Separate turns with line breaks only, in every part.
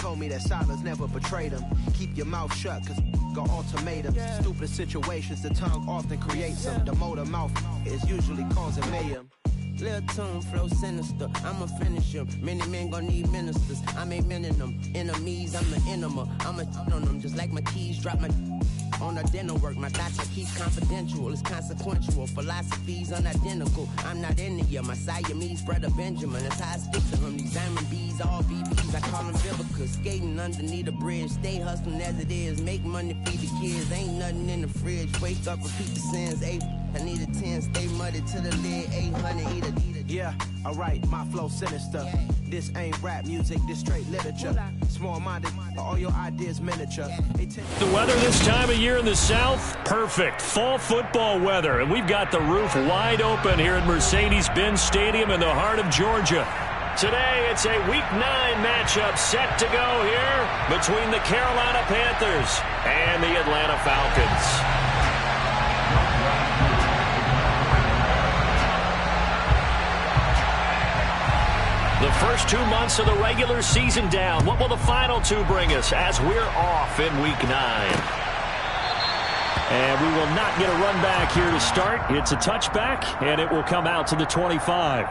told me that silence never betrayed him. Keep your mouth shut, cause got ultimatums. Stupid situations, the tongue often creates them. The motor mouth is usually causing mayhem.
Lil' tune, flow sinister, I'ma finish him. Many men gon' need ministers, I'm aiming them. Enemies, I'm the enema, I'ma on them. Just like my keys, drop my on the dinner work. My thoughts I keep confidential, it's consequential. Philosophies unidentical, I'm not in the year. My Siamese brother Benjamin, that's how I stick to him. These diamond bees, all BBs, I call them Vivica. Skating underneath the bridge, stay hustling as it is. Make money, feed the kids, ain't nothing in the fridge. Wake up, repeat the sins, I need a 10, stay muddy to the lid, 800, eat a.
Yeah, alright, my flow sinister. This ain't rap music, this straight literature. Small-minded, all your ideas miniature.
The weather this time of year in the South, perfect. Fall football weather, and we've got the roof wide open here at Mercedes-Benz Stadium in the heart of Georgia. Today, it's a Week 9 matchup set to go here between the Carolina Panthers and the Atlanta Falcons. The first 2 months of the regular season down. What will the final 2 bring us as we're off in Week 9? And we will not get a run back here to start. It's a touchback, and it will come out to the 25.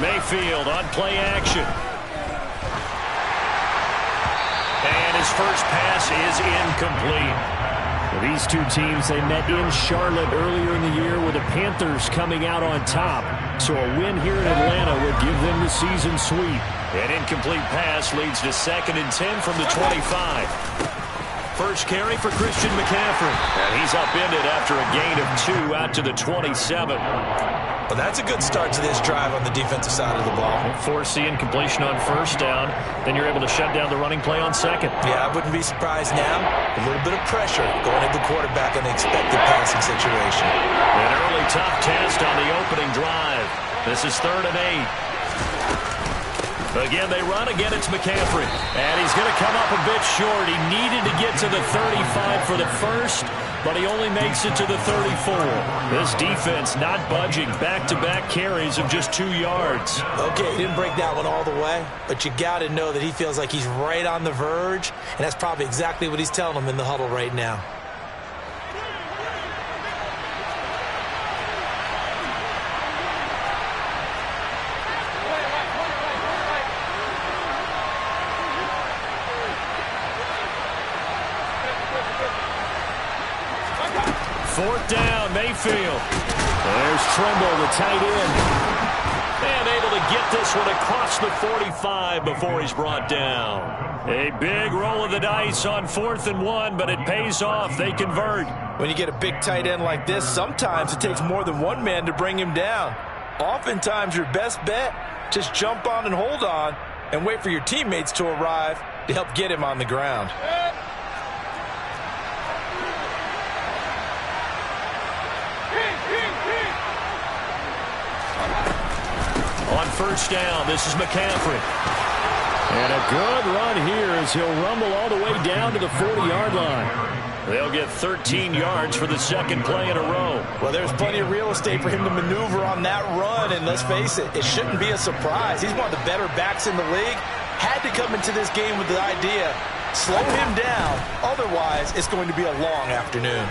Mayfield on play action. And his first pass is incomplete. Well, these two teams, they met in Charlotte earlier in the year with the Panthers coming out on top. So a win here in Atlanta would give them the season sweep. An incomplete pass leads to 2nd and 10 from the 25. First carry for Christian McCaffrey. And he's upended after a gain of 2 out to the 27.
Well, that's a good start to this drive on the defensive side of the ball.
Force the incompletion on first down. Then you're able to shut down the running play on second.
Yeah, I wouldn't be surprised now. A little bit of pressure going at the quarterback in the expected passing situation.
An early tough test on the opening drive. This is 3rd and 8. Again, they run. Again, it's McCaffrey. And he's going to come up a bit short. He needed to get to the 35 for the first, but he only makes it to the 34. This defense not budging. Back-to-back carries of just 2 yards.
Okay, he didn't break that one all the way, but you got to know that he feels like he's right on the verge, and that's probably exactly what he's telling them in the huddle right now.
Fourth down, Mayfield. There's Tremble, the tight end. And able to get this one across the 45 before he's brought down. A big roll of the dice on 4th and 1, but it pays off. They convert.
When you get a big tight end like this, sometimes it takes more than one man to bring him down. Oftentimes, your best bet, just jump on and hold on and wait for your teammates to arrive to help get him on the ground.
On first down, this is McCaffrey. And a good run here as he'll rumble all the way down to the 40-yard line. They'll get 13 yards for the second play in a row.
Well, there's plenty of real estate for him to maneuver on that run, and let's face it, it shouldn't be a surprise. He's one of the better backs in the league. Had to come into this game with the idea, slow him down, otherwise it's going to be a long afternoon.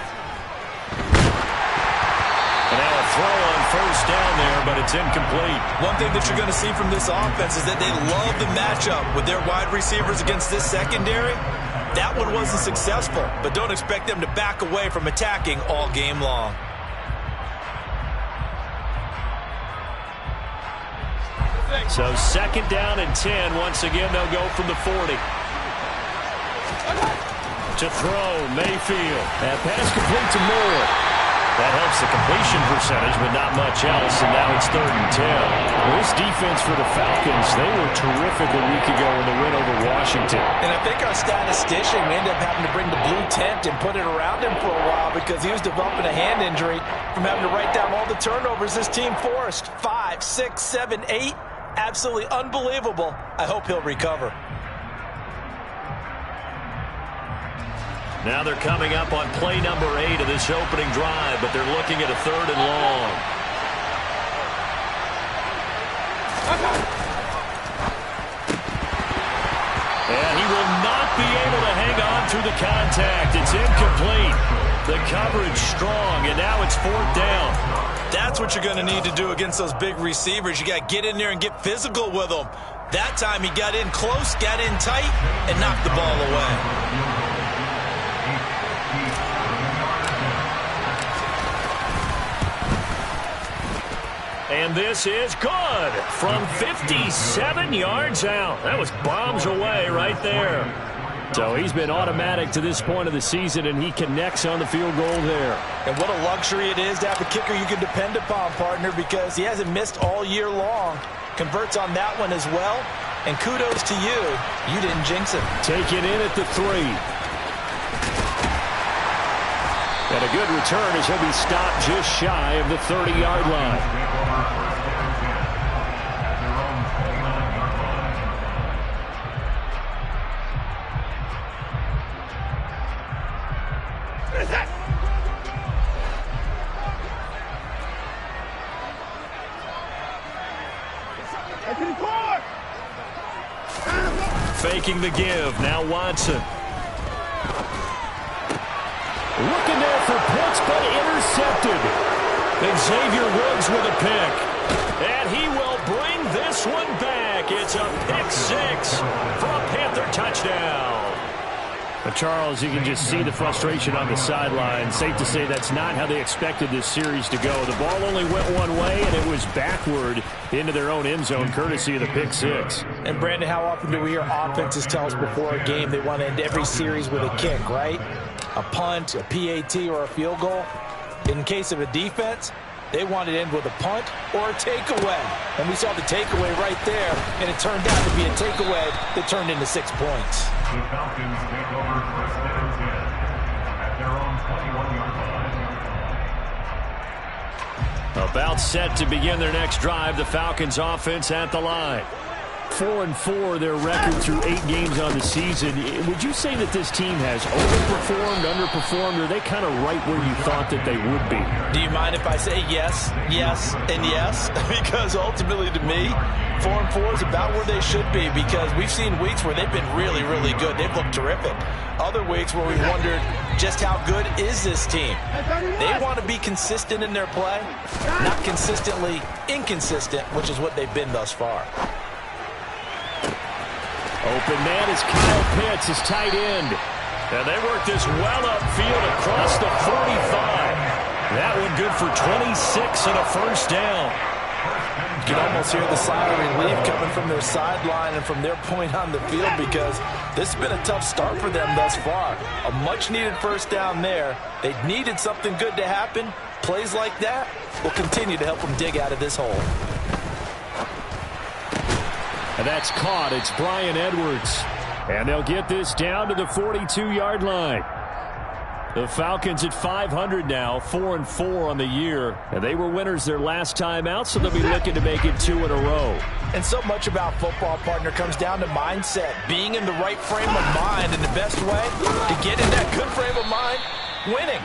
And now a throw on first down there, but it's incomplete.
One thing that you're going to see from this offense is that they love the matchup with their wide receivers against this secondary. That one wasn't successful, but don't expect them to back away from attacking all game long.
So 2nd down and 10. Once again, they'll go from the 40. To throw, Mayfield. That pass complete to Moore. That helps the completion percentage, but not much else, and now it's 3rd and 10. This defense for the Falcons, they were terrific a week ago in the win over Washington.
And I think our statistician, we ended up having to bring the blue tent and put it around him for a while because he was developing a hand injury from having to write down all the turnovers this team forced. 5, 6, 7, 8. Absolutely unbelievable. I hope he'll recover.
Now they're coming up on play number 8 of this opening drive, but they're looking at a 3rd and long. And he will not be able to hang on through the contact. It's incomplete. The coverage strong, and now it's 4th down.
That's what you're going to need to do against those big receivers. You got to get in there and get physical with them. That time he got in close, got in tight, and knocked the ball away.
And this is good from 57 yards out. That was bombs away right there. So he's been automatic to this point of the season, and he connects on the field goal there.
And what a luxury it is to have a kicker you can depend upon, partner, because he hasn't missed all year long. Converts on that one as well. And kudos to you. You didn't jinx it.
Take it in at the 3. And a good return as he'll be stopped just shy of the 30-yard line. Faking the give. Now Watson. Looking there for Pitts, but intercepted. And Xavier Woods with a pick. And he will bring this one back. It's a pick 6 for a Panther touchdown. But Charles, you can just see the frustration on the sideline. Safe to say that's not how they expected this series to go. The ball only went one way, and it was backward into their own end zone, courtesy of the pick 6.
And, Brandon, how often do we hear offenses tell us before a game they want to end every series with a kick, right? A punt, a PAT, or a field goal. In case of a defense, they want to end with a punt or a takeaway. And we saw the takeaway right there, and it turned out to be a takeaway that turned into 6 points.
The Falcons take over 1st and 10 at their own 21-yard line.
About set to begin their next drive, the Falcons offense at the line. 4-4 their record through 8 games on the season. Would you say that this team has overperformed, underperformed, or are they kind of right where you thought that they would be?
Do you mind if I say yes, yes, and yes? Because ultimately to me, 4-4 is about where they should be, because we've seen weeks where they've been really, really good. They've looked terrific. Other weeks where we wondered just how good is this team. They want to be consistent in their play, not consistently inconsistent, which is what they've been thus far.
Open man is Kyle Pitts, his tight end. And they work this well upfield across the 45. That one good for 26 and a 1st down.
You can almost hear the sigh of relief coming from their sideline and from their point on the field, because this has been a tough start for them thus far. A much-needed 1st down there. They needed something good to happen. Plays like that will continue to help them dig out of this hole.
And that's caught. It's Brian Edwards. And they'll get this down to the 42-yard line. The Falcons at 500 now, 4-4 on the year. And they were winners their last time out, so they'll be looking to make it 2 in a row.
And so much about football, partner, comes down to mindset. Being in the right frame of mind, and the best way to get in that good frame of mind, winning.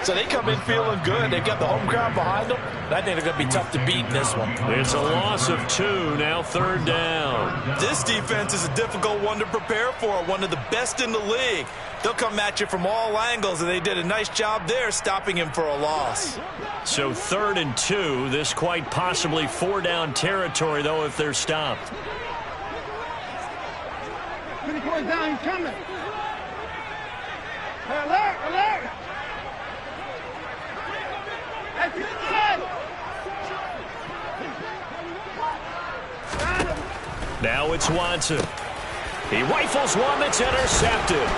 So they come in feeling good. They've got the home crowd behind them. And I think they're going to be tough to beat in this one.
It's a loss of 2, now 3rd down.
This defense is a difficult one to prepare for, one of the best in the league. They'll come at you from all angles, and they did a nice job there stopping him for a loss.
So 3rd and 2, this quite possibly 4-down territory, though, if they're stopped.
24 down, he's coming. Alert, alert.
Now it's Watson. He rifles one that's intercepted.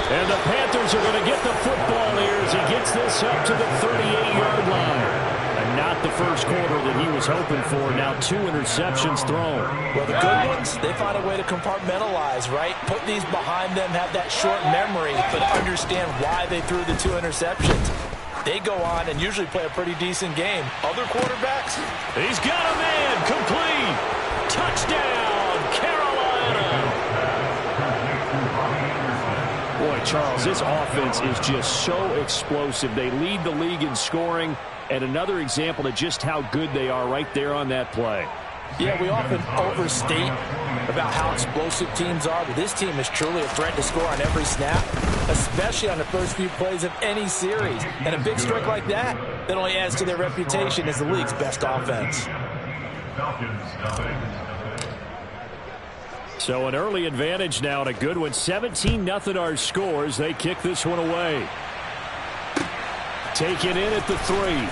And the Panthers are going to get the football here as he gets this up to the 38-yard line. And not the first quarter that he was hoping for. Now 2 interceptions thrown.
Well, the good ones, they find a way to compartmentalize, right? Put these behind them, have that short memory, but understand why they threw the 2 interceptions. They go on and usually play a pretty decent game. Other quarterbacks?
He's got a man, complete. Touchdown, Carolina. Boy, Charles, this offense is just so explosive. They lead the league in scoring, and another example of just how good they are right there on that play.
Yeah, we often overstate about how explosive teams are, but this team is truly a threat to score on every snap, especially on the first few plays of any series. And a big strike like that only adds to their reputation as the league's best offense.
So an early advantage now and a good one. 17-0 our scores. They kick this one away. Taken in at the 3.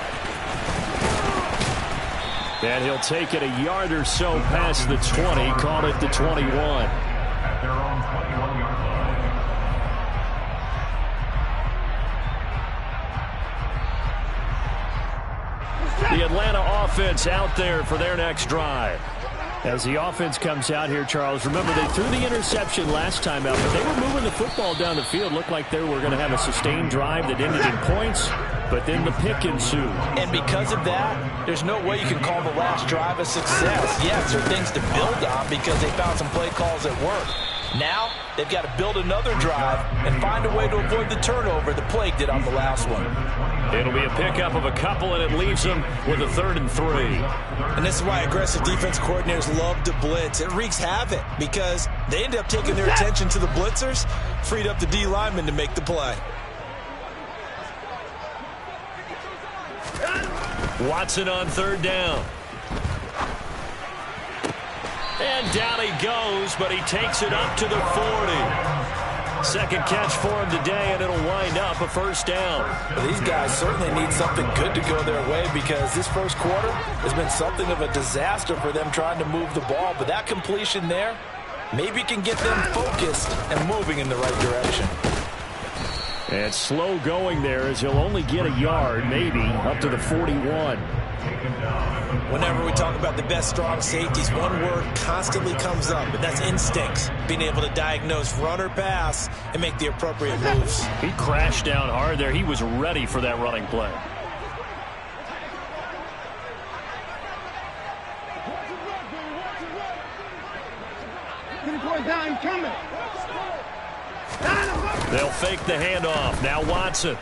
And he'll take it a yard or so past the 20. Call it the 21.
At their own 21-yard line.
The Atlanta offense out there for their next drive. As the offense comes out here, Charles, remember they threw the interception last time out, but they were moving the football down the field. Looked like they were going to have a sustained drive that ended in points, but then the pick ensued.
And because of that, there's no way you can call the last drive a success. Yes, there are things to build on because they found some play calls that work. Now, they've got to build another drive and find a way to avoid the turnover the plague did on the last one.
It'll be a pickup of a couple, and it leaves them with a 3rd and 3.
And this is why aggressive defense coordinators love to blitz. It wreaks havoc because they end up taking their attention to the blitzers, freed up the D lineman to make the play.
Watson on 3rd down. And down he goes, but he takes it up to the 40. Second catch for him today, and it'll wind up a 1st down.
Well, these guys certainly need something good to go their way because this first quarter has been something of a disaster for them trying to move the ball. But that completion there maybe can get them focused and moving in the right direction.
And slow going there as he'll only get a yard, maybe, up to the 41.
Whenever we talk about the best strong safeties, one word constantly comes up, and that's instincts. Being able to diagnose run or pass and make the appropriate moves.
He crashed down hard there. He was ready for that running play.
Down, coming.
They'll fake the handoff. Now Watson.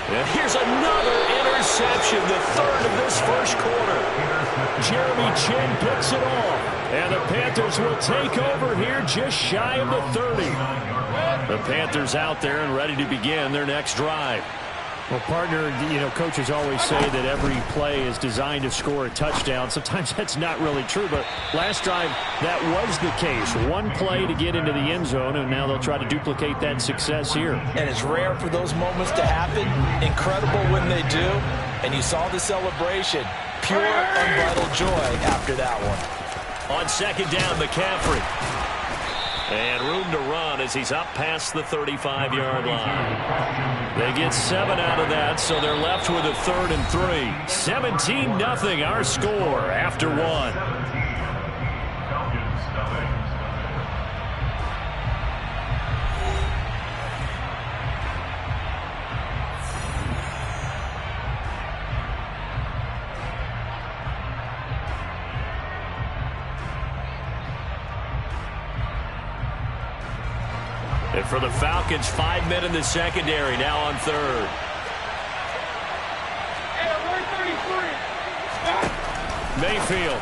And here's another interception, the 3rd of this first quarter. Jeremy Chin picks it off. And the Panthers will take over here just shy of the 30. The Panthers out there and ready to begin their next drive. Well, partner, you know, coaches always say that every play is designed to score a touchdown. Sometimes that's not really true, but last drive, that was the case. One play to get into the end zone, and now they'll try to duplicate that success here.
And it's rare for those moments to happen. Incredible when they do. And you saw the celebration. Pure, unbridled joy after that one.
On 2nd down, McCaffrey. And room to run as he's up past the 35-yard line. They get 7 out of that, so they're left with a 3rd and 3. 17-0 our score after 1. And for the Falcons, 5 men in the secondary, now on 3rd. Mayfield.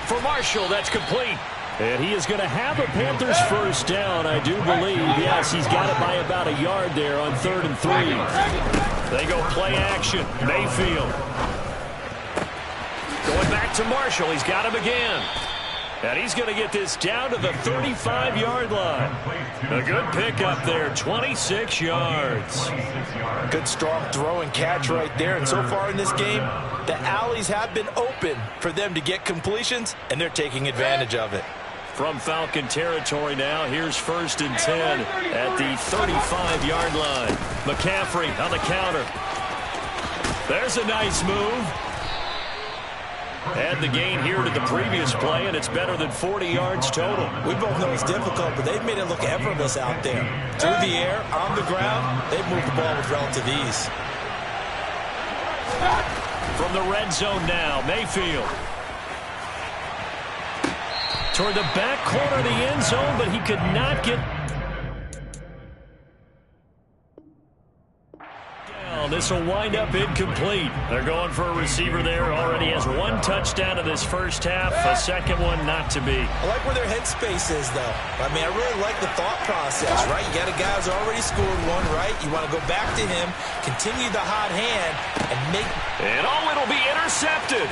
For Marshall, that's complete. And he is going to have a Panthers 1st down, I do believe. Yes, he's got it by about a yard there on 3rd and 3. They go play action. Mayfield. Going back to Marshall. He's got him again. And he's going to get this down to the 35-yard line. A good pickup there, 26 yards.
Good strong throw and catch right there. And so far in this game, the alleys have been open for them to get completions, and they're taking advantage of it.
From Falcon territory now, here's 1st and 10 at the 35-yard line. McCaffrey on the counter. There's a nice move. Add the gain here to the previous play, and it's better than 40 yards total.
We both know it's difficult, but they've made it look effortless out there. Through the air, on the ground, they've moved the ball with relative ease.
From the red zone now, Mayfield. Toward the back corner of the end zone, but he could not get down. This will wind up incomplete. They're going for a receiver there. Already has 1 touchdown in this first half. A second one not to be.
I like where their headspace is, though. I mean, I really like the thought process, right? You got a guy who's already scored one, right? You want to go back to him, continue the hot hand, and make...
And it'll be intercepted.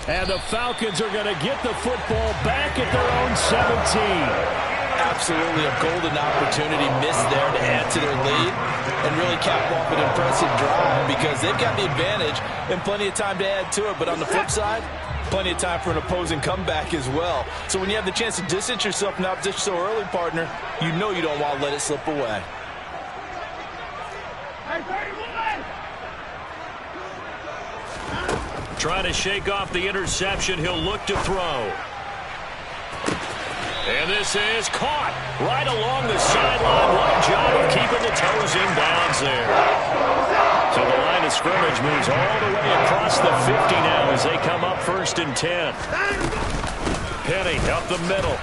And the Falcons are going to get the football back at their own 17.
Absolutely a golden opportunity missed there to add to their lead and really cap off an impressive drive because they've got the advantage and plenty of time to add to it. But on the flip side, plenty of time for an opposing comeback as well. So when you have the chance to distance yourself from the opposition so early, partner, you know you don't want to let it slip away.
Trying to shake off the interception. He'll look to throw. And this is caught right along the sideline. What a job of keeping the toes in bounds there. So the line of scrimmage moves all the way across the 50 now as they come up 1st and 10. Penny up the middle.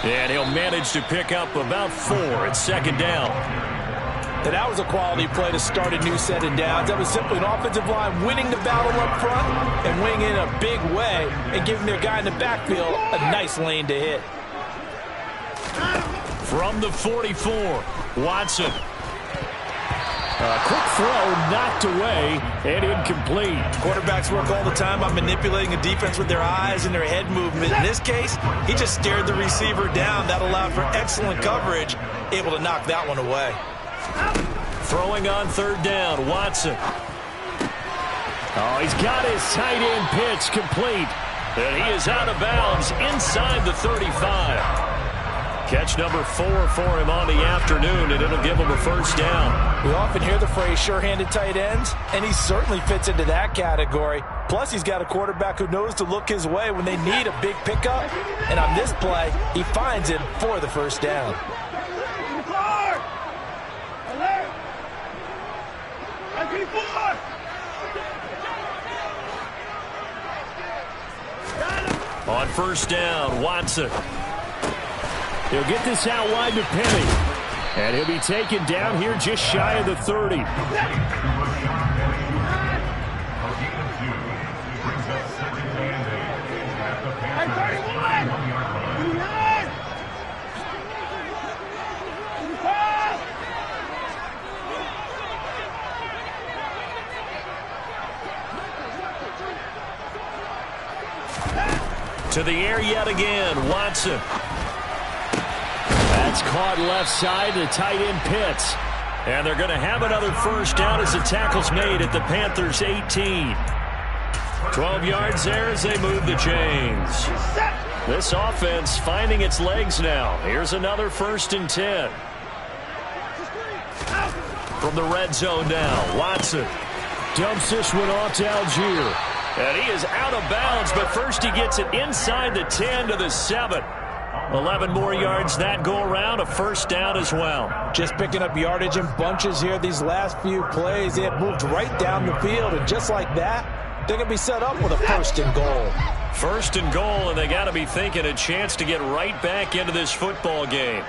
And he'll manage to pick up about 4 at 2nd down.
And that was a quality play to start a new set of downs. That was simply an offensive line winning the battle up front and winning in a big way and giving their guy in the backfield a nice lane to hit.
From the 44, Watson. A quick throw knocked away and incomplete.
Quarterbacks work all the time on manipulating a defense with their eyes and their head movement. In this case, he just stared the receiver down. That allowed for excellent coverage, able to knock that one away.
Throwing on 3rd down, Watson. Oh, he's got his tight end pitch complete. And he is out of bounds inside the 35. Catch number 4 for him on the afternoon, and it'll give him a 1st down.
We often hear the phrase sure-handed tight ends, and he certainly fits into that category. Plus, he's got a quarterback who knows to look his way when they need a big pickup. And on this play, he finds him for the 1st down.
On 1st down, Watson. He'll get this out wide to Penny. And he'll be taken down here just shy of the 30. To the air yet again, Watson. That's caught left side, the tight end Pitts. And they're going to have another 1st down as the tackle's made at the Panthers' 18. 12 yards there as they move the chains. This offense finding its legs now. Here's another 1st and 10. From the red zone now, Watson dumps this one off to Algier. And he is out of bounds, but first he gets it inside the 10 to the 7. 11 more yards that go around, a 1st down as well.
Just picking up yardage in bunches here these last few plays. They have moved right down the field, and just like that, they're going to be set up with a 1st and goal.
1st and goal, and they got to be thinking a chance to get right back into this football game.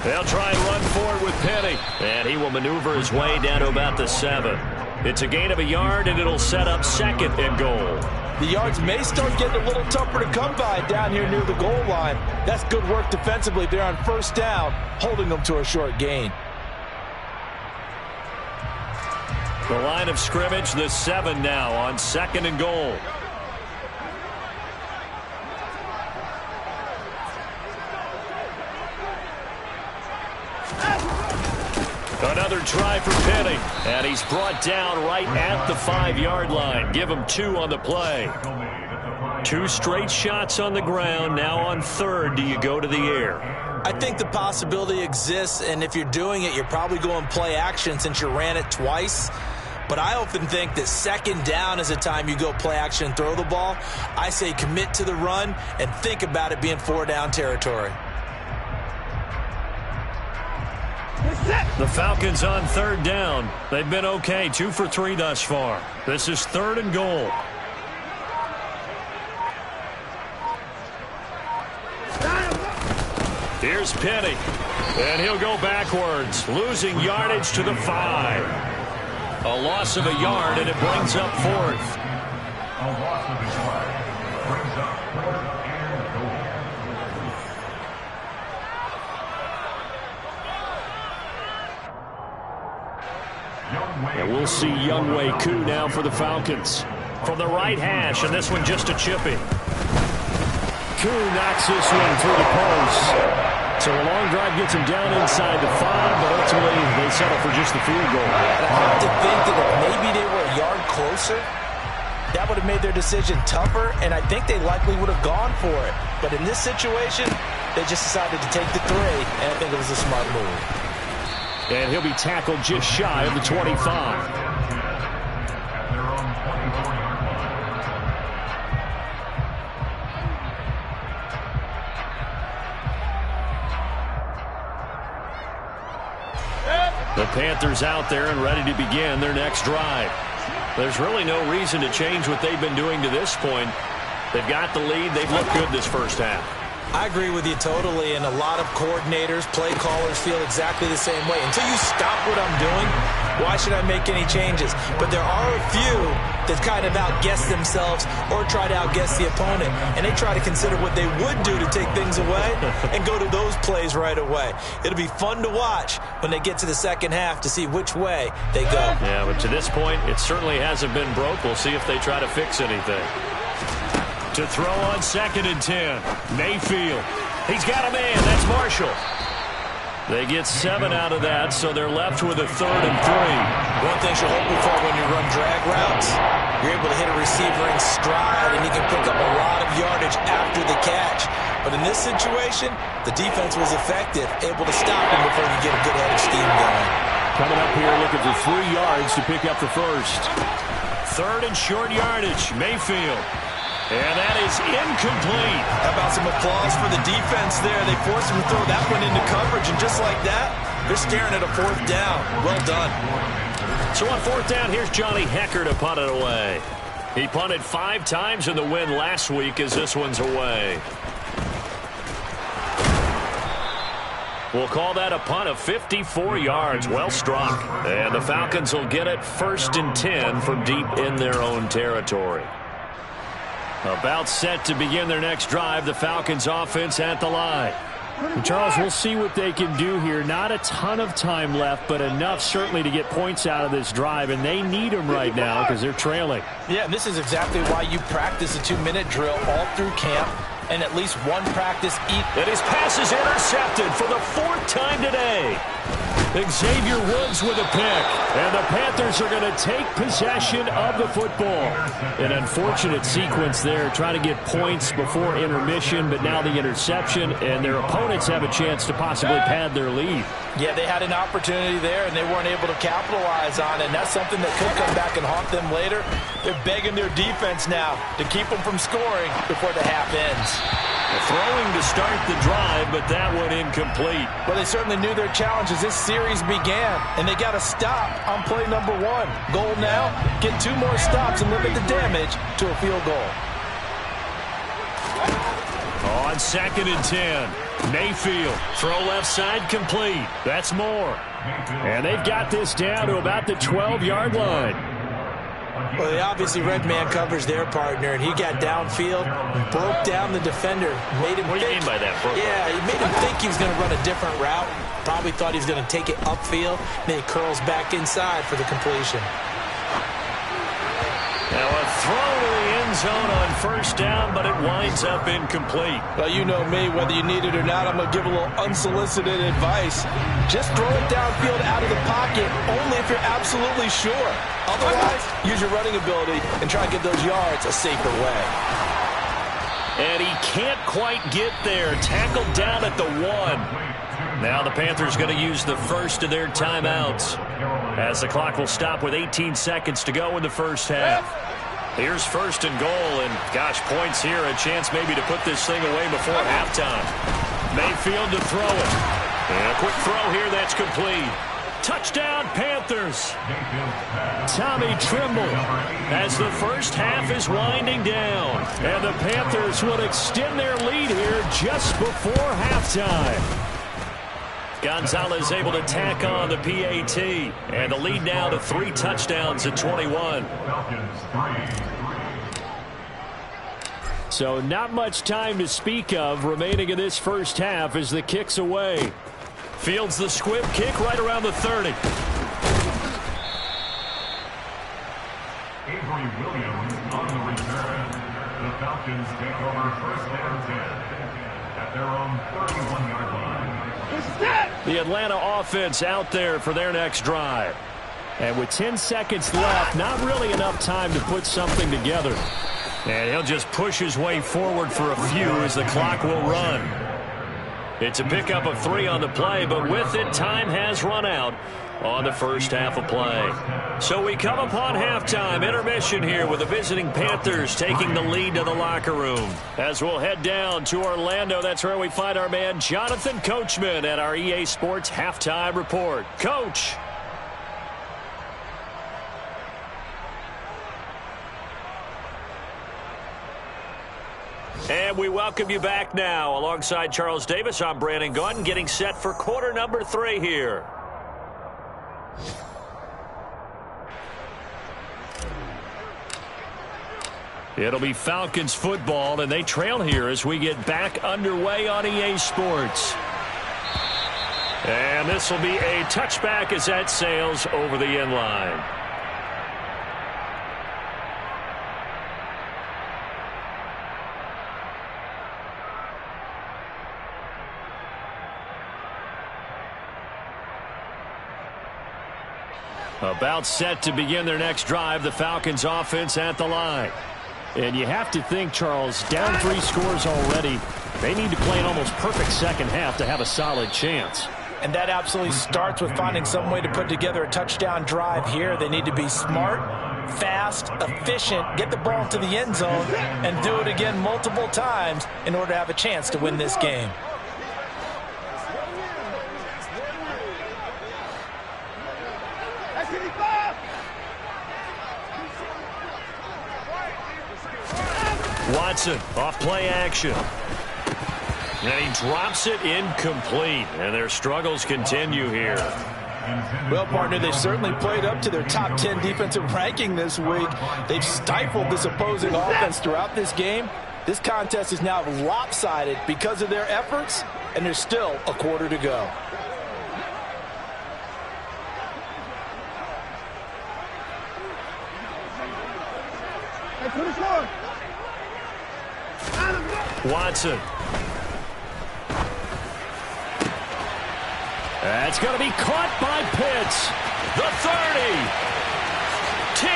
They'll try and run forward with Penny, and he will maneuver his way down to about the 7. It's a gain of a yard, and it'll set up 2nd and goal.
The yards may start getting a little tougher to come by down here near the goal line. That's good work defensively there on 1st down, holding them to a short gain.
The line of scrimmage, the 7 now on 2nd and goal. Another try for Penny, and he's brought down right at the 5-yard line. Give him 2 on the play. 2 straight shots on the ground. Now on 3rd, do you go to the air?
I think the possibility exists, and if you're doing it, you're probably going play action since you ran it twice. But I often think that 2nd down is a time you go play action and throw the ball. I say commit to the run and think about it being 4-down territory.
The Falcons on 3rd down. They've been okay, 2 for 3 thus far. This is 3rd and goal. Here's Penny, and he'll go backwards, losing yardage to the 5. A loss of a yard, and it brings up 4th.
A loss of a yard brings up 4th and goal.
And we'll see Younghoe Koo now for the Falcons. From the right hash, and this one just a chippy. Koo knocks this one through the post. So a long drive gets him down inside the 5, but ultimately they settle for just the field goal.
And I have to think that if maybe they were a yard closer, that would have made their decision tougher, and I think they likely would have gone for it. But in this situation, they just decided to take the 3, and I think it was a smart move.
And he'll be tackled just shy of the 25.
At their own 24-yard line.
The Panthers out there and ready to begin their next drive. There's really no reason to change what they've been doing to this point. They've got the lead. They've looked good this first half.
I agree with you totally, and a lot of coordinators, play callers feel exactly the same way. Until you stop what I'm doing, why should I make any changes? But there are a few that kind of outguess themselves or try to outguess the opponent, and they try to consider what they would do to take things away and go to those plays right away. It'll be fun to watch when they get to the second half to see which way they go.
Yeah, but to this point, it certainly hasn't been broke. We'll see if they try to fix anything. To throw on 2nd and 10. Mayfield. He's got a man. That's Marshall. They get 7 out of that, so they're left with a 3rd and 3.
One thing you're hoping for when you run drag routes, you're able to hit a receiver in stride, and he can pick up a lot of yardage after the catch. But in this situation, the defense was effective, able to stop him before you get a good head of steam going.
Coming up here looking for 3 yards to pick up the first. 3rd and short yardage. Mayfield. And that is incomplete.
How about some applause for the defense there? They forced him to throw that one into coverage, and just like that, they're staring at a 4th down. Well done.
So on 4th down, here's Johnny Hecker to punt it away. He punted 5 times in the win last week as this one's away. We'll call that a punt of 54 yards. Well struck. And the Falcons will get it 1st and 10 from deep in their own territory. About set to begin their next drive, the Falcons offense at the line. And Charles, we'll see what they can do here. Not a ton of time left, but enough certainly to get points out of this drive, and they need them right now because they're trailing.
Yeah, and this is exactly why you practice a 2-minute drill all through camp and at least one practice each.
And his pass is intercepted for the 4th time today. Xavier Woods with a pick, and the Panthers are going to take possession of the football. An unfortunate sequence there, trying to get points before intermission, but now the interception, and their opponents have a chance to possibly pad their lead.
Yeah, they had an opportunity there, and they weren't able to capitalize on it, and that's something that could come back and haunt them later. They're begging their defense now to keep them from scoring before the half ends.
Throwing to start the drive, but that one incomplete.
Well, they certainly knew their challenge as this series began, and they got to stop on play number 1. Goal now, get 2 more stops and limit the damage to a field goal.
On 2nd and 10, Mayfield, throw left side complete. That's more. And they've got this down to about the 12-yard line.
Well, they obviously red man covers their partner, and he got downfield, broke down the defender, made him
What do you mean by that, bro?
Yeah, he made him think he was going to run a different route. Probably thought he was going to take it upfield, then he curls back inside for the completion.
Now a throw to the end zone on first down, but it winds up incomplete.
Well, you know me, whether you need it or not, I'm going to give a little unsolicited advice. Just throw it downfield out of the pocket, only if you're absolutely sure. Otherwise, use your running ability and try to get those yards a safer way.
And he can't quite get there. Tackled down at the 1. Now the Panthers going to use the first of their timeouts, as the clock will stop with 18 seconds to go in the first half. Here's first and goal, and gosh, points here, a chance maybe to put this thing away before halftime. Mayfield to throw it. And a quick throw here that's complete. Touchdown, Panthers. Tommy Tremble as the first half is winding down. And the Panthers would extend their lead here just before halftime. Gonzalez able to tack on the PAT. And the lead now to 3 touchdowns at 21. So not much time to speak of remaining in this first half as the kick's away. Fields the squib kick right around the 30.
Avery Williams on the return. The Falcons take over first and 10 at their own 31-yard line.
The Atlanta offense out there for their next drive. And with 10 seconds left, not really enough time to put something together. And he'll just push his way forward for a few as the clock will run. It's a pickup of 3 on the play, but with it, time has run out on the first half of play. So we come upon halftime, intermission here with the visiting Panthers taking the lead to the locker room. As we'll head down to Orlando, that's where we find our man Jonathan Coachman at our EA Sports Halftime Report. Coach. And we welcome you back now. Alongside Charles Davis, I'm Brandon Gaudin, getting set for quarter number 3 here. It'll be Falcons football, and they trail here as we get back underway on EA Sports. And this will be a touchback as that sails over the end line. About set to begin their next drive, the Falcons offense at the line. And you have to think, Charles, down 3 scores already. They need to play an almost perfect second half to have a solid chance.
And that absolutely starts with finding some way to put together a touchdown drive here. They need to be smart, fast, efficient, get the ball into the end zone, and do it again multiple times in order to have a chance to win this game.
Watson off play action. And he drops it incomplete. And their struggles continue here.
Well, partner, they've certainly played up to their top 10 defensive ranking this week. They've stifled this opposing offense throughout this game. This contest is now lopsided because of their efforts, and there's still a quarter to go.
Hey, put it on.
Watson. That's going to be caught by Pitts. The 30. 10, 5,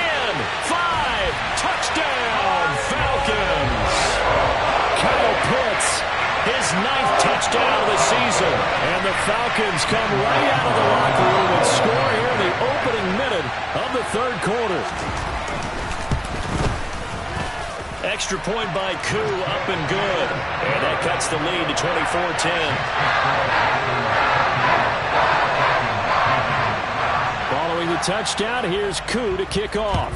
touchdown, Falcons. Kyle Pitts, his 9th touchdown of the season. And the Falcons come right out of the locker room and score here in the opening minute of the 3rd quarter. Extra point by Koo, up and good. And that cuts the lead to 24-10. Following the touchdown, here's Koo to kick off.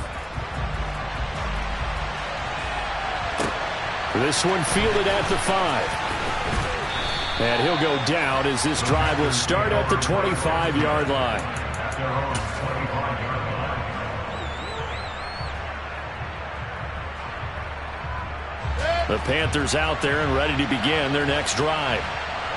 This one fielded at the 5. And he'll go down as this drive will start at the 25-yard line. The Panthers out there and ready to begin their next drive.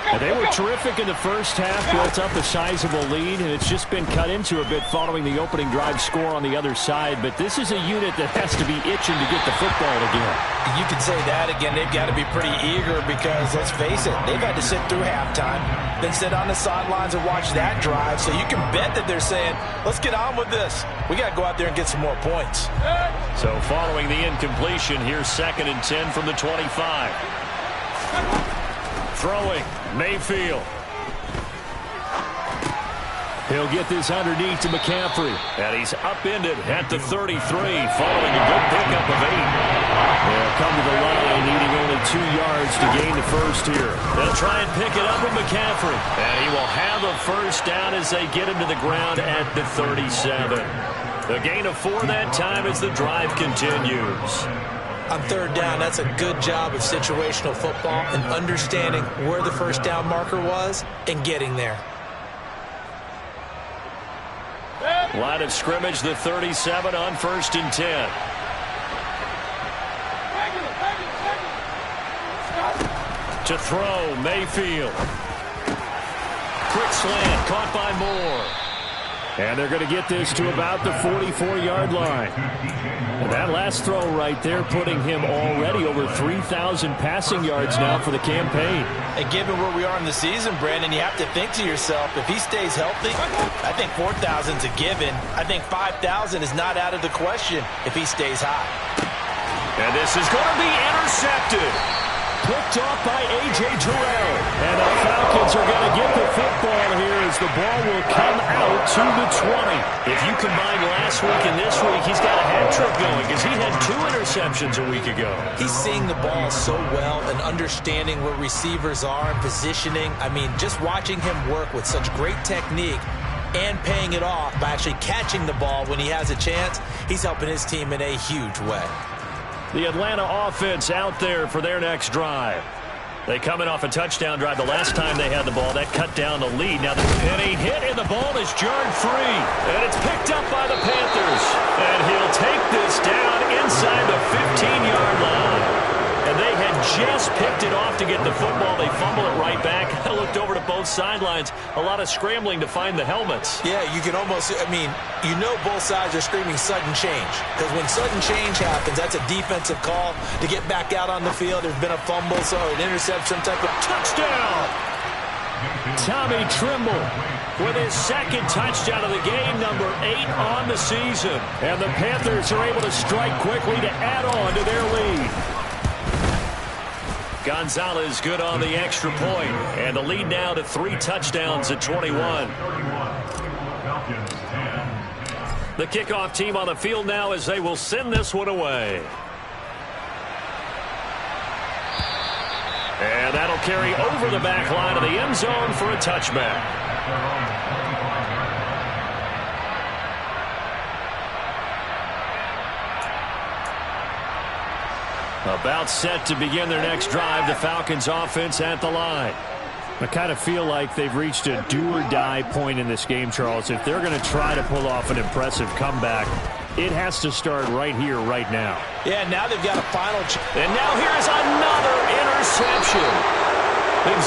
And they were terrific in the first half, built up a sizable lead, and it's just been cut into a bit following the opening drive score on the other side. But this is a unit that has to be itching to get the football again.
You could say that again. They've got to be pretty eager because, let's face it, they've had to sit through halftime, then sit on the sidelines and watch that drive. So you can bet that they're saying, let's get on with this. We got to go out there and get some more points.
So following the incompletion, here's 2nd and 10 from the 25. Throwing, Mayfield. He'll get this underneath to McCaffrey. And he's upended at the 33, following a good pickup of 8. They'll come to the line, needing only 2 yards to gain the first here. They'll try and pick it up with McCaffrey. And he will have a first down as they get him to the ground at the 37. The gain of 4 that time as the drive continues.
On 3rd down, that's a good job of situational football and understanding where the first down marker was and getting there.
Line of scrimmage, the 37 on 1st and 10. To throw, Mayfield. Quick slant, caught by Moore. And they're going to get this to about the 44-yard line. And that last throw right there putting him already over 3,000 passing yards now for the campaign.
And given where we are in the season, Brandon, you have to think to yourself, if he stays healthy, I think 4,000 is a given. I think 5,000 is not out of the question if he stays high.
And this is going to be intercepted. Picked off by A.J. Terrell. And the Falcons are going to get the football here as the ball will come out to the 20. If you combine last week and this week, he's got a hat trick going because he had 2 interceptions a week ago.
He's seeing the ball so well and understanding where receivers are and positioning. I mean, just watching him work with such great technique and paying it off by actually catching the ball when he has a chance, he's helping his team in a huge way.
The Atlanta offense out there for their next drive. They come in off a touchdown drive the last time they had the ball. That cut down the lead. Now the penny hit and the ball is jarred free. And it's picked up by the Panthers. And he'll take this down inside the 15-yard line. And they had just picked it off to get the football. They fumble it right back. I looked over to both sidelines. A lot of scrambling to find the helmets.
Yeah, you can almost, I mean, you know both sides are screaming sudden change. Because when sudden change happens, that's a defensive call to get back out on the field. There's been a fumble, so an interception type of touchdown.
Tommy Trimble with his 2nd touchdown of the game, number 8 on the season. And the Panthers are able to strike quickly to add on to their lead. Gonzalez good on the extra point. And the lead now to 3 touchdowns at 21. The kickoff team on the field now as they will send this one away. And that'll carry over the back line of the end zone for a touchback. About set to begin their next drive, the Falcons offense at the line. I kind of feel like they've reached a do-or-die point in this game, Charles. If they're going to try to pull off an impressive comeback, it has to start right here, right now.
Yeah, now they've got a final.
And now here's another interception.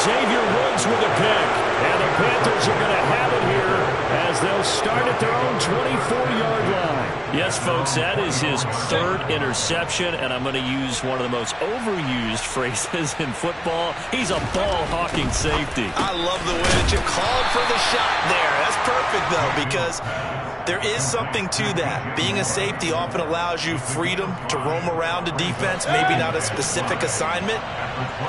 Xavier Woods with a pick. And the Panthers are going to have it here as they'll start at their own 24-yard line. Yes, folks, that is his 3rd interception, and I'm going to use one of the most overused phrases in football. He's a ball-hawking safety.
I love the way that you called for the shot there. That's perfect, though, because there is something to that. Being a safety often allows you freedom to roam around a defense, maybe not a specific assignment.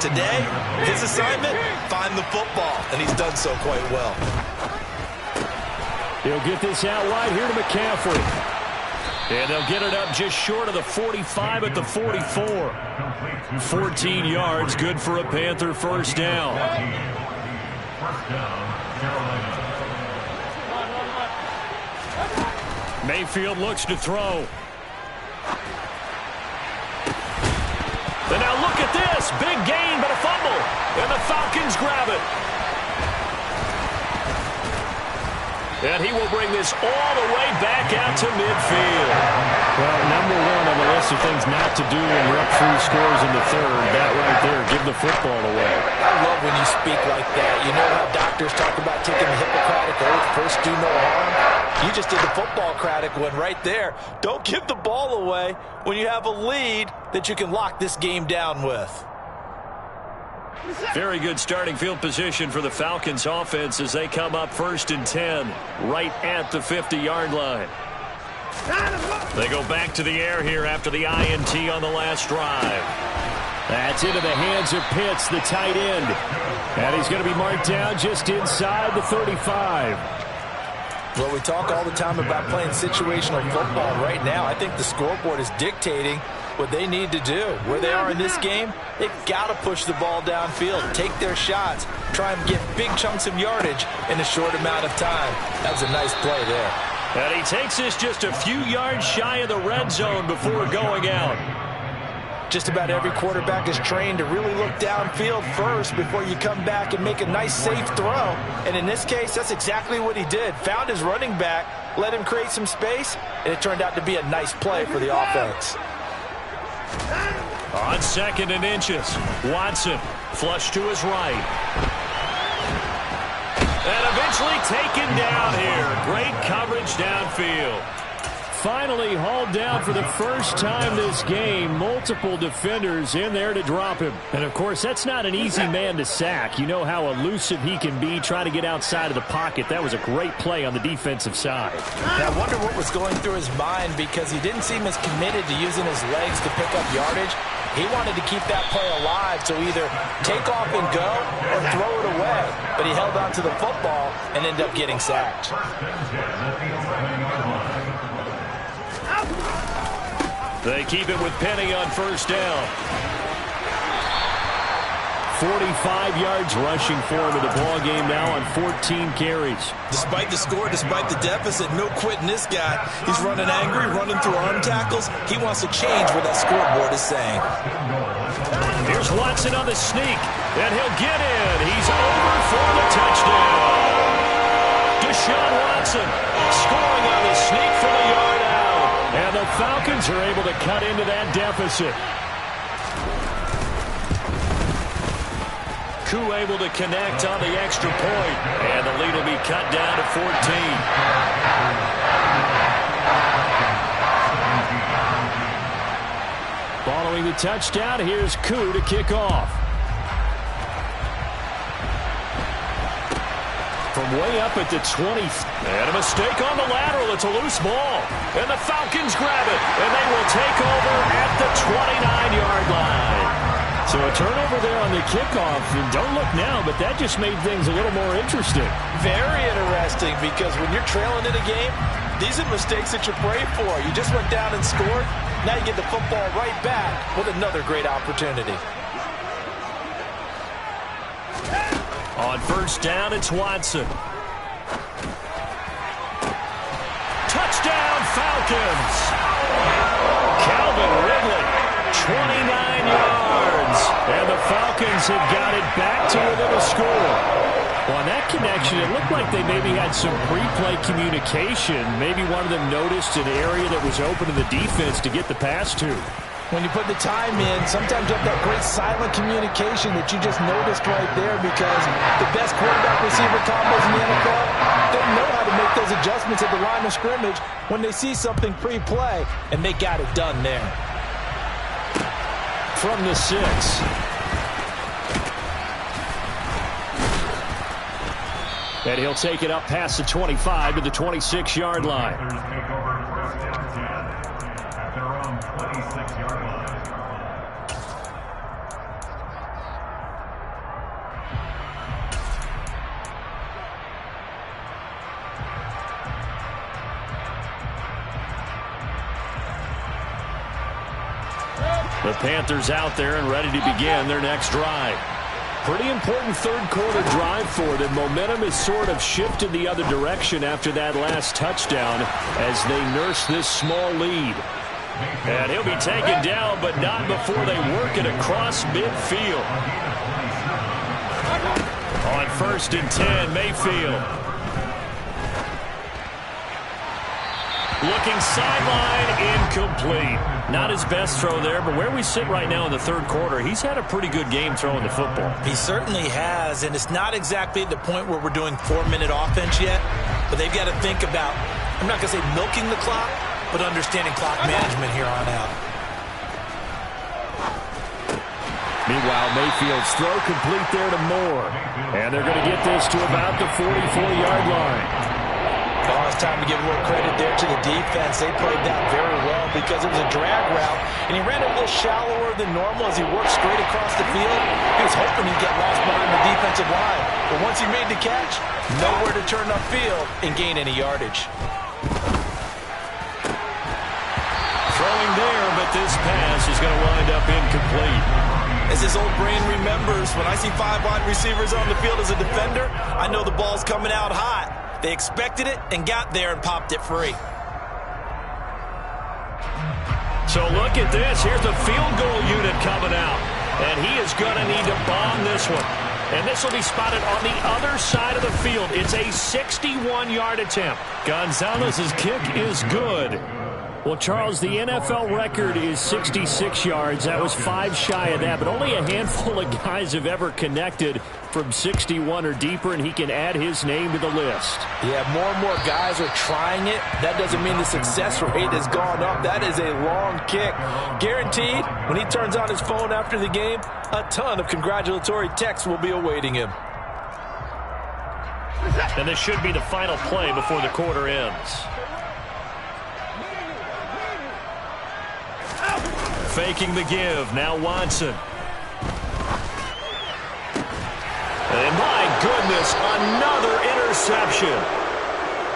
Today, his assignment, find the football, and he's done so quite well.
He'll get this out wide here to McCaffrey. And they'll get it up just short of the 45 at the 44. 14 yards, good for a Panther first down. Mayfield looks to throw. And now look at this. Big gain, but a fumble. And the Falcons grab it. And he will bring this all the way back out to midfield. Well, number one on the list of things not to do when you're up 3 scores in the third, that right there, give the football away.
I love when you speak like that. You know how doctors talk about taking the Hippocratic oath, first do no harm? You just did the football-cratic one right there. Don't give the ball away when you have a lead that you can lock this game down with.
Very good starting field position for the Falcons offense as they come up 1st and 10 right at the 50-yard line. They go back to the air here after the INT on the last drive. That's into the hands of Pitts, the tight end. And he's going to be marked down just inside the 35.
Well, we talk all the time about playing situational football. Right now, I think the scoreboard is dictating what they need to do. Where they are in this game, they've got to push the ball downfield, take their shots, try and get big chunks of yardage in a short amount of time. That was a nice play there.
And he takes this just a few yards shy of the red zone before going out.
Just about every quarterback is trained to really look downfield first before you come back and make a nice, safe throw. And in this case, that's exactly what he did. Found his running back, let him create some space, and it turned out to be a nice play for the offense.
On 2nd and inches, Watson flush to his right. And eventually taken down here. Great coverage downfield. Finally hauled down for the first time this game. Multiple defenders in there to drop him. And, of course, that's not an easy man to sack. You know how elusive he can be trying to get outside of the pocket. That was a great play on the defensive side.
Now, I wonder what was going through his mind because he didn't seem as committed to using his legs to pick up yardage. He wanted to keep that play alive, so either take off and go or throw it away. But he held on to the football and ended up getting sacked.
They keep it with Penny on 1st down. 45 yards rushing for him in the ball game now on 14 carries.
Despite the score, despite the deficit, no quitting this guy. He's running angry, running through arm tackles. He wants to change what that scoreboard is saying.
Here's Watson on the sneak, and he'll get in. He's over for the touchdown. Deshaun Watson scoring on the sneak from a yard out. And the Falcons are able to cut into that deficit. Koo able to connect on the extra point. And the lead will be cut down to 14. Following the touchdown, here's Koo to kick off. From way up at the 20th. And a mistake on the lateral. It's a loose ball. And the Falcons grab it. And they will take over at the 29-yard line. So a turnover there on the kickoff. And don't look now, but that just made things a little more interesting.
Very interesting because when you're trailing in a game, these are mistakes that you pray for. You just went down and scored. Now you get the football right back with another great opportunity.
On 1st down, it's Watson. Touchdown, Falcons! Calvin Ridley, 29 yards. And the Falcons have got it back to within a score. Well, on that connection, it looked like they maybe had some pre-play communication. Maybe one of them noticed an area that was open to the defense to get the pass to.
When you put the time in, sometimes you have that great silent communication that you just noticed right there because the best quarterback-receiver combos in the NFL, they know how to make those adjustments at the line of scrimmage when they see something pre-play, and they got it done there.
From the 6. And he'll take it up past the 25 to the 26-yard line. The Panthers out there and ready to begin their next drive. Pretty important third-quarter drive for them. Momentum has sort of shifted the other direction after that last touchdown as they nurse this small lead. And he'll be taken down, but not before they work it across midfield. On 1st and 10, Mayfield. Looking sideline, incomplete. Not his best throw there, but where we sit right now in the third quarter, he's had a pretty good game throwing the football.
He certainly has, and it's not exactly at the point where we're doing 4-minute offense yet, but they've got to think about, I'm not going to say milking the clock, but understanding clock management here on out.
Meanwhile, Mayfield's throw complete there to Moore. And they're going to get this to about the 44-yard line.
Oh, it's time to give a little credit there to the defense. They played that very well because it was a drag route, and he ran a little shallower than normal as he worked straight across the field. He was hoping he'd get lost behind the defensive line, but once he made the catch, nowhere to turn upfield and gain any yardage.
Throwing there, but this pass is going to wind up incomplete.
As his old brain remembers, when I see 5 wide receivers on the field as a defender, I know the ball's coming out hot. They expected it and got there and popped it free.
So look at this. Here's the field goal unit coming out. And he is going to need to bomb this one. And this will be spotted on the other side of the field. It's a 61-yard attempt. Gonzalez's kick is good. Well, Charles, the NFL record is 66 yards. That was 5 shy of that, but only a handful of guys have ever connected from 61 or deeper, and he can add his name to the list.
Yeah, more and more guys are trying it. That doesn't mean the success rate has gone up. That is a long kick. Guaranteed, when he turns on his phone after the game, a ton of congratulatory texts will be awaiting him.
And this should be the final play before the quarter ends. Faking the give. Now Watson. And my goodness, another interception.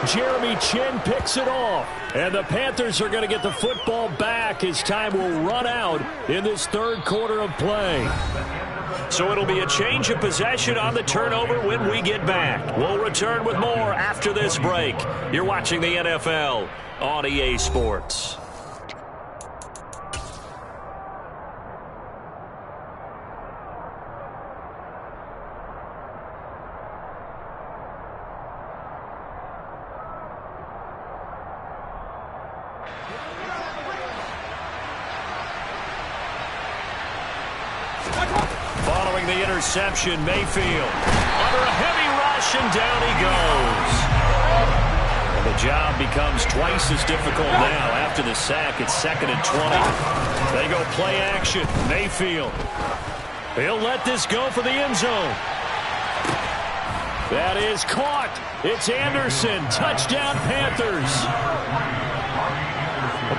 Jeremy Chin picks it off. And the Panthers are going to get the football back as time will run out in this third quarter of play. So it'll be a change of possession on the turnover when we get back. We'll return with more after this break. You're watching the NFL on EA Sports. Following the interception, Mayfield under a heavy rush, and down he goes. And the job becomes twice as difficult now. After the sack, it's 2nd and 20. They go play action. Mayfield. He'll let this go for the end zone. That is caught. It's Anderson. Touchdown, Panthers.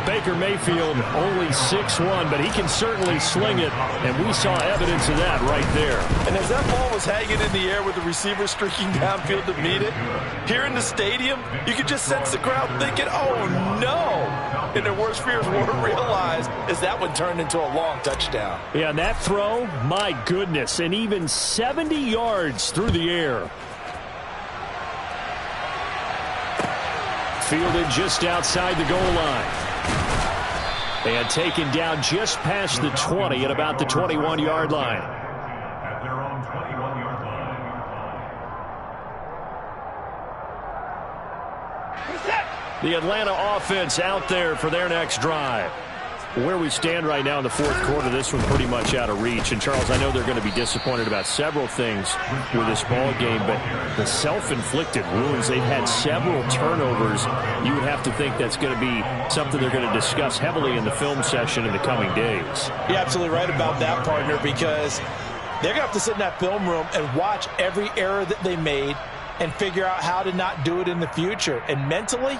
Baker Mayfield only 6'1", but he can certainly sling it, and we saw evidence of that right there.
And as that ball was hanging in the air with the receiver streaking downfield to meet it, here in the stadium, you could just sense the crowd thinking, oh no! And their worst fears weren't realized as that one turned into a long touchdown.
Yeah, and that throw, my goodness, and even 70 yards through the air. Fielded just outside the goal line. And taken down just past the 20 at about the 21-yard line.
At their own 21-yard line.
The Atlanta offense out there for their next drive. Where we stand right now in the fourth quarter, this one pretty much out of reach. And, Charles, I know they're going to be disappointed about several things with this ball game, but the self-inflicted wounds, they've had several turnovers. You would have to think that's going to be something they're going to discuss heavily in the film session in the coming days.
You're absolutely right about that, partner, because they're going to have to sit in that film room and watch every error that they made and figure out how to not do it in the future. And mentally,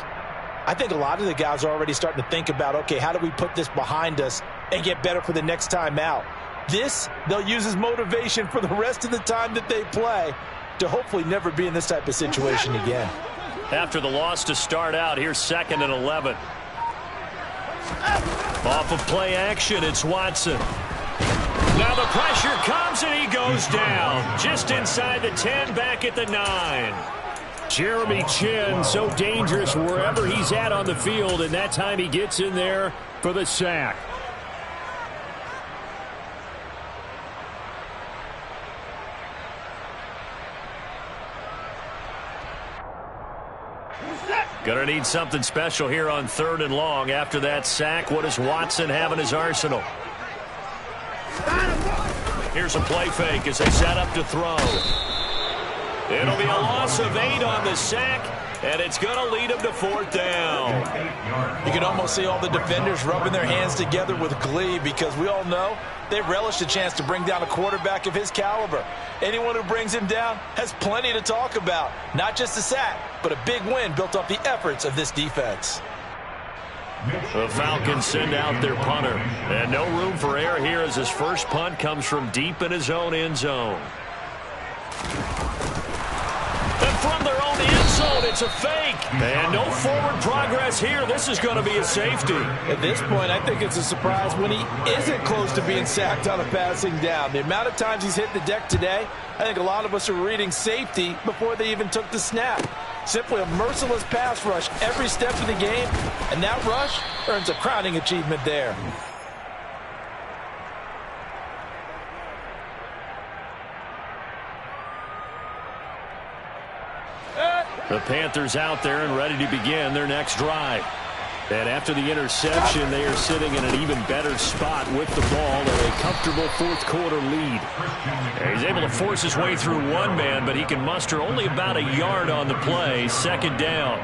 I think a lot of the guys are already starting to think about, okay, how do we put this behind us and get better for the next time out? This, they'll use as motivation for the rest of the time that they play to hopefully never be in this type of situation again.
After the loss to start out, here's 2nd and 11. Off of play action, it's Watson. Now the pressure comes and he goes down. Just inside the 10, back at the 9. Jeremy Chin, so dangerous wherever he's at on the field, and that time he gets in there for the sack. Gonna need something special here on 3rd and long. After that sack, what does Watson have in his arsenal? Here's a play fake as they set up to throw. It'll be a loss of 8 on the sack, and it's going to lead him to 4th down.
You can almost see all the defenders rubbing their hands together with glee because we all know they relish a chance to bring down a quarterback of his caliber. Anyone who brings him down has plenty to talk about. Not just a sack, but a big win built off the efforts of this defense.
The Falcons send out their punter. And no room for error here as his first punt comes from deep in his own end zone. And from their own end zone, it's a fake. And no forward progress here. This is going to be a safety.
At this point, I think it's a surprise when he isn't close to being sacked on a passing down. The amount of times he's hit the deck today, I think a lot of us are reading safety before they even took the snap. Simply a merciless pass rush every step of the game, and that rush earns a crowning achievement there.
The Panthers out there and ready to begin their next drive. And after the interception, they are sitting in an even better spot with the ball in a comfortable 4th quarter lead. And he's able to force his way through one man, but he can muster only about a yard on the play. 2nd down.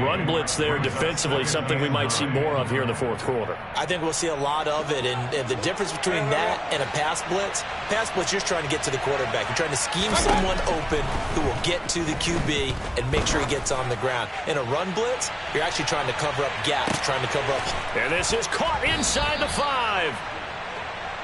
Run blitz there defensively, something we might see more of here in the 4th quarter.
I think we'll see a lot of it, and the difference between that and a pass blitz, you're just trying to get to the quarterback. You're trying to scheme someone open who will get to the QB and make sure he gets on the ground. In a run blitz, you're actually trying to cover up gaps, trying to cover up.
And this is caught inside the 5.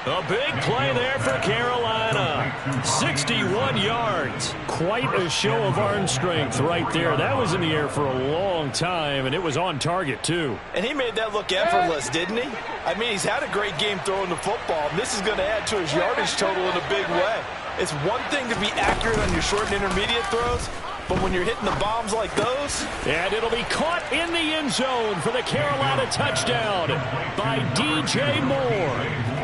A big play there for Carolina. 61 yards. Quite a show of arm strength right there. That was in the air for a long time, and it was on target, too.
And he made that look effortless, didn't he? I mean, he's had a great game throwing the football, and this is going to add to his yardage total in a big way. It's one thing to be accurate on your short and intermediate throws, but when you're hitting the bombs like those...
And it'll be caught in the end zone for the Carolina touchdown by DJ Moore.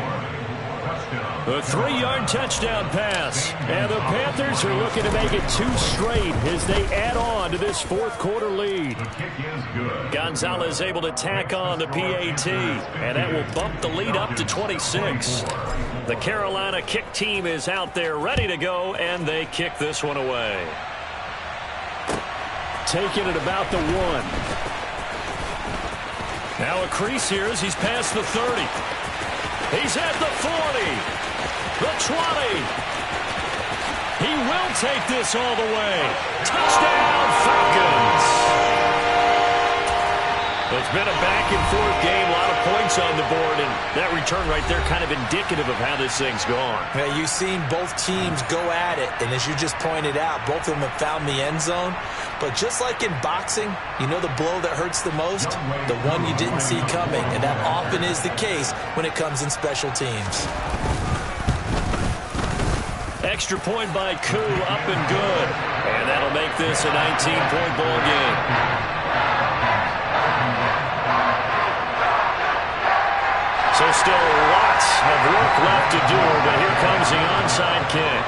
A 3-yard touchdown pass. And the Panthers are looking to make it 2 straight as they add on to this 4th quarter lead. Gonzalez able to tack on the PAT, and that will bump the lead up to 26. The Carolina kick team is out there ready to go, and they kick this one away. Taking it about the 1. Now a crease here as he's past the 30. He's at the 40. The 20. He will take this all the way. Touchdown, Falcons. It's been a back-and-forth game, a lot of points on the board, and that return right there kind of indicative of how this thing's gone.
Yeah, you've seen both teams go at it, and as you just pointed out, both of them have found the end zone. But just like in boxing, you know the blow that hurts the most? The one you didn't see coming, and that often is the case when it comes in special teams.
Extra point by Koo, up and good. And that'll make this a 19-point ball game. So still lots of work left to do, but here comes the onside kick.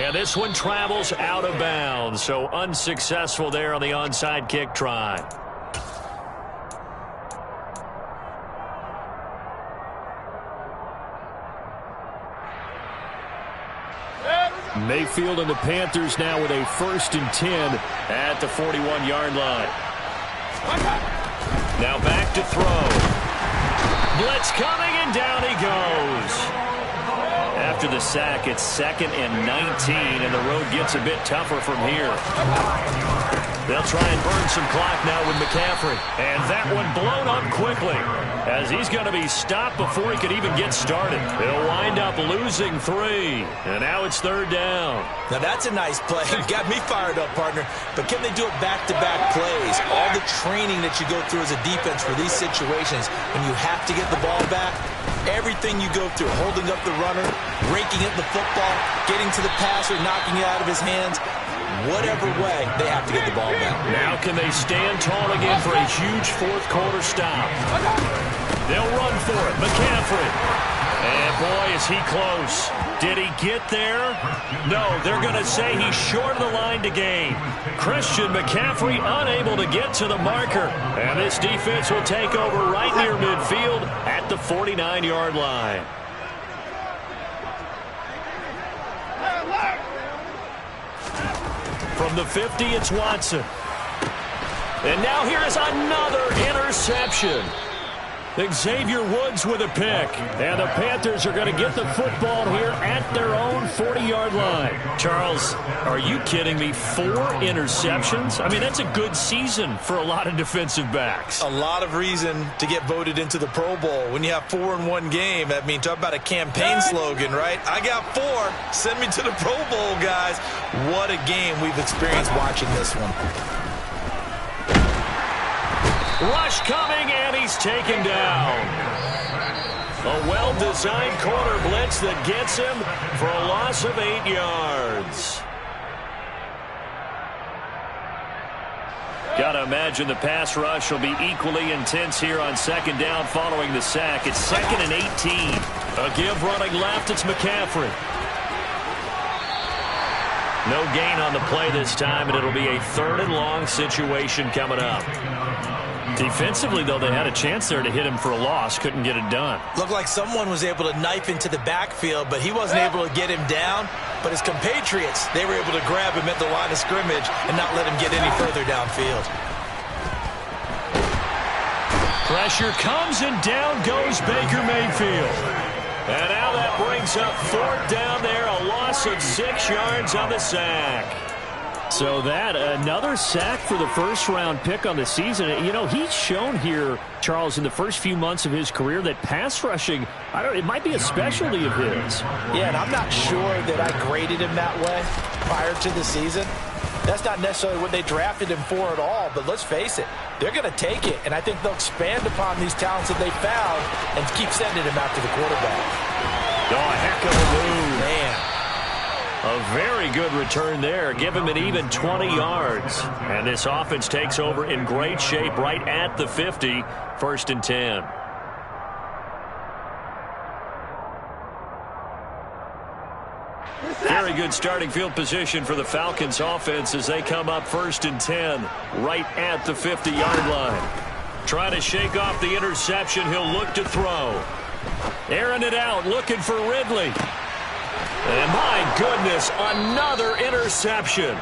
And this one travels out of bounds, so unsuccessful there on the onside kick try. Mayfield and the Panthers now with a 1st and 10 at the 41-yard line. Now back to throw. Blitz coming, and down he goes. After the sack, it's 2nd and 19, and the road gets a bit tougher from here. They'll try and burn some clock now with McCaffrey. And that one blown up quickly as he's going to be stopped before he could even get started. They'll wind up losing 3. And now it's 3rd down.
Now that's a nice play. Got me fired up, partner. But can they do it back-to-back plays? All the training that you go through as a defense for these situations, when you have to get the ball back, everything you go through, holding up the runner, raking at the football, getting to the passer, knocking it out of his hands, whatever way, they have to get the ball back.
Now can they stand tall again for a huge 4th quarter stop? They'll run for it. McCaffrey. And boy, is he close. Did he get there? No, they're going to say he's short of the line to gain. Christian McCaffrey unable to get to the marker. And this defense will take over right near midfield at the 49-yard line. From the 50, it's Watson. And now here is another interception. Xavier Woods with a pick. And the Panthers are going to get the football here at their own 40-yard line. Charles, are you kidding me? 4 interceptions? I mean, that's a good season for a lot of defensive backs.
A lot of reason to get voted into the Pro Bowl. When you have 4 in one game, that means talk about a campaign slogan, right? I got 4. Send me to the Pro Bowl, guys. What a game we've experienced watching this one.
Rush coming, and he's taken down. A well-designed corner blitz that gets him for a loss of 8 yards. Got to imagine the pass rush will be equally intense here on second down following the sack. It's 2nd and 18. A give running left, it's McCaffrey. No gain on the play this time, and it'll be a 3rd and long situation coming up. Defensively, though, they had a chance there to hit him for a loss. Couldn't get it done.
Looked like someone was able to knife into the backfield, but he wasn't able to get him down. But his compatriots, they were able to grab him at the line of scrimmage and not let him get any further downfield.
Pressure comes, and down goes Baker Mayfield. And now that brings up 4th down there, a loss of 6 yards on the sack. So that, another sack for the first-round pick on the season. You know, he's shown here, Charles, in the first few months of his career that pass rushing, it might be a specialty of his.
Yeah, and I'm not sure that I graded him that way prior to the season. That's not necessarily what they drafted him for at all, but let's face it, they're going to take it, and I think they'll expand upon these talents that they found and keep sending him out to the quarterback.
Oh, a heck of a move.
Man.
A very good return there. Give him an even 20 yards. And this offense takes over in great shape right at the 50. 1st and 10. Very good starting field position for the Falcons offense as they come up 1st and 10 right at the 50-yard line. Trying to shake off the interception. He'll look to throw. Airing it out, looking for Ridley. And my goodness, another interception.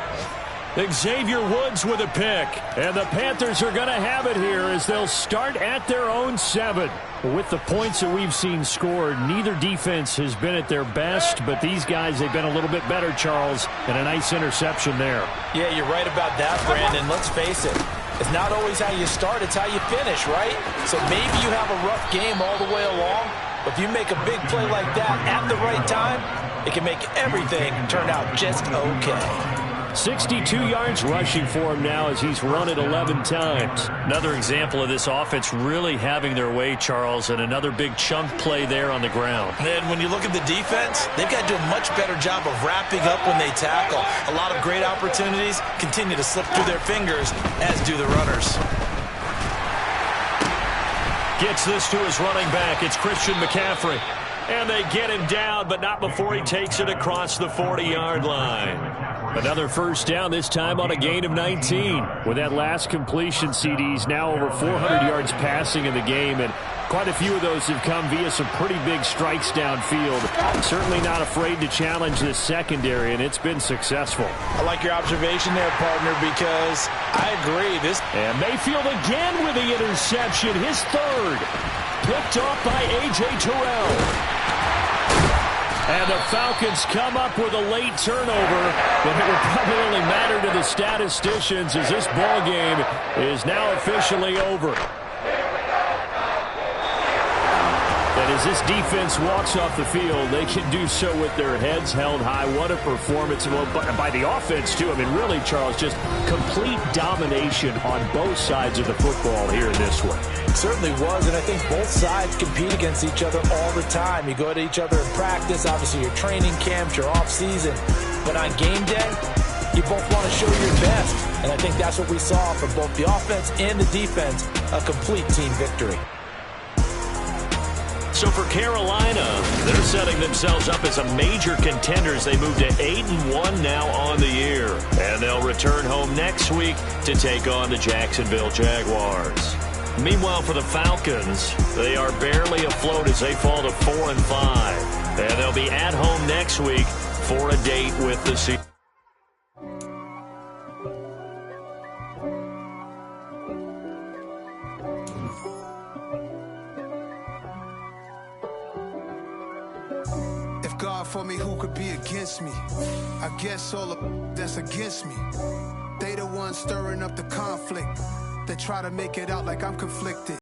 Xavier Woods with a pick. And the Panthers are going to have it here as they'll start at their own 7. With the points that we've seen scored, neither defense has been at their best, but these guys, they've been a little bit better, Charles, and a nice interception there.
Yeah, you're right about that, Brandon. Let's face it. It's not always how you start, it's how you finish, right? So maybe you have a rough game all the way along, but if you make a big play like that at the right time, it can make everything turn out just okay.
62 yards rushing for him now as he's run it 11 times. Another example of this offense really having their way, Charles, and another big chunk play there on the ground.
And then when you look at the defense, they've got to do a much better job of wrapping up when they tackle. A lot of great opportunities continue to slip through their fingers, as do the runners.
Gets this to his running back. It's Christian McCaffrey. And they get him down, but not before he takes it across the 40-yard line. Another first down, this time on a gain of 19. With that last completion, CDs now over 400 yards passing in the game, and quite a few of those have come via some pretty big strikes downfield. Certainly not afraid to challenge this secondary, and it's been successful.
I like your observation there, partner, because I agree.
And Mayfield again with the interception, his 3rd. Picked off by A.J. Terrell. And the Falcons come up with a late turnover, but it will probably only matter to the statisticians as this ball game is now officially over. And as this defense walks off the field, they can do so with their heads held high. What a performance by the offense, too. I mean, really, Charles, just complete domination on both sides of the football here in this one.
It certainly was, and I think both sides compete against each other all the time. You go at each other in practice, obviously your training camps, your off-season. But on game day, you both want to show your best. And I think that's what we saw from both the offense and the defense, a complete team victory.
So for Carolina, they're setting themselves up as a major contender as they move to 8-1 now on the year. And they'll return home next week to take on the Jacksonville Jaguars. Meanwhile, for the Falcons, they are barely afloat as they fall to 4-5. And they'll be at home next week for a date with the Seahawks.
God for me, who could be against me? I guess all of that's against me. They the ones stirring up the conflict. They try to make it out like I'm conflicted.